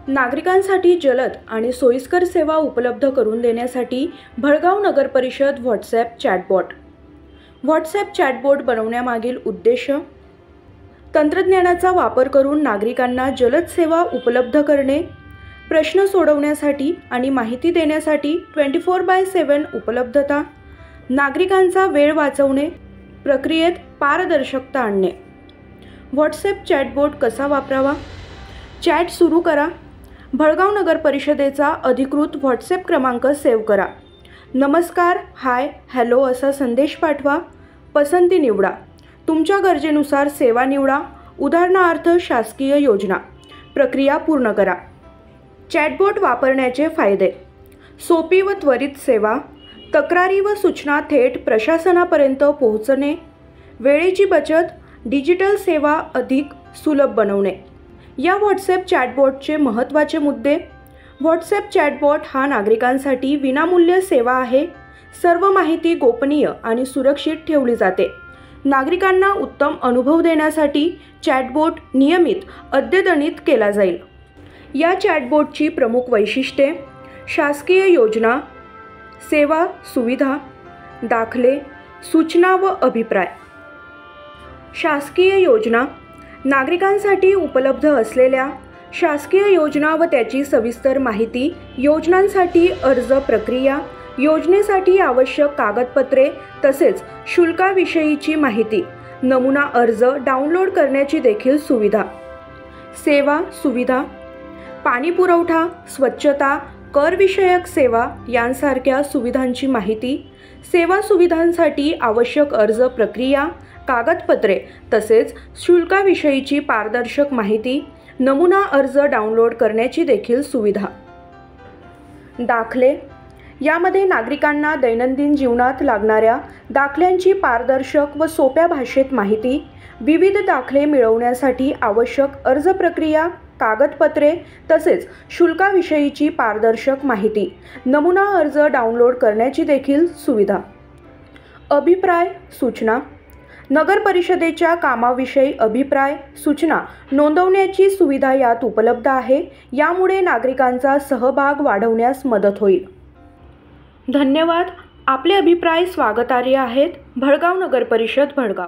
नागरिकांसाठी जलद आणि सोयीस्कर सेवा उपलब्ध करून देण्यासाठी भडगाव नगर परिषद व्हॉट्सॲप चॅटबॉट बनवण्यामागील उद्देश तंत्रज्ञानाचा वापर करून नागरिकांना जलद सेवा उपलब्ध करणे, प्रश्न सोडवण्यासाठी आणि माहिती देण्यासाठी 24/7 उपलब्धता, नागरिकांचा वेळ वाचवणे, प्रक्रियेत पारदर्शकता आणणे। व्हॉट्सॲप चॅटबॉट कसा वापरावा? चॅट सुरू करा। भडगाव नगर परिषदेचा अधिकृत व्हॉट्सॲप क्रमांक सेव्ह करा। नमस्कार, हाय, हॅलो असा संदेश पाठवा। पसंती निवडा। तुमच्या गरजेनुसार सेवा निवडा, उदाहरणार्थ शासकीय योजना। प्रक्रिया पूर्ण करा। चॅटबॉट वापरण्याचे फायदे: सोपी व त्वरित सेवा, तक्रारी व सूचना थेट प्रशासनापर्यंत पोहोचणे, वेळेची बचत, डिजिटल सेवा अधिक सुलभ बनवणे। या व्हॉट्सॲप चॅटबॉटचे महत्त्वाचे मुद्दे: व्हॉट्सॲप चॅटबॉट हा नागरिकांसाठी विनामूल्य सेवा आहे। सर्व माहिती गोपनीय आणि सुरक्षित ठेवली जाते। नागरिकांना उत्तम अनुभव देण्यासाठी चॅटबॉट नियमित अद्यतनित केला जाईल। या चॅटबॉटची प्रमुख वैशिष्ट्ये: शासकीय योजना, सेवा सुविधा, दाखले, सूचना व अभिप्राय। शासकीय योजना: नागरिकांसाठी उपलब्ध असलेल्या शासकीय योजना व त्याची सविस्तर माहिती, योजनांसाठी अर्ज प्रक्रिया, योजनेसाठी आवश्यक कागदपत्रे तसेच शुल्काविषयीची माहिती, नमुना अर्ज डाउनलोड करण्याची देखील सुविधा। सेवा सुविधा: पाणी पुरवठा, स्वच्छता, करविषयक सेवा यांसारख्या सुविधांची माहिती, सेवा सुविधांसाठी आवश्यक अर्ज प्रक्रिया, कागदपत्रे तसेच शुल्काविषयीची पारदर्शक माहिती, नमुना अर्ज डाउनलोड करण्याची देखील सुविधा। दाखले: यामध्ये नागरिकांना दैनंदिन जीवनात लागणाऱ्या दाखल्यांची पारदर्शक व सोप्या भाषेत माहिती, विविध दाखले मिळवण्यासाठी आवश्यक अर्ज प्रक्रिया, कागदपत्रे तसेच शुल्काविषयीची पारदर्शक माहिती, नमुना अर्ज डाउनलोड करण्याची देखील सुविधा। अभिप्राय सूचना: नगर परिषदेच्या कामाविषयी अभिप्राय सूचना नोंदवण्याची सुविधा यात उपलब्ध आहे। यामुळे नागरिकांचा सहभाग वाढवण्यास मदत होईल। धन्यवाद। आपले अभिप्राय स्वागतार्ह आहेत। भडगाव नगर परिषद भडगाव।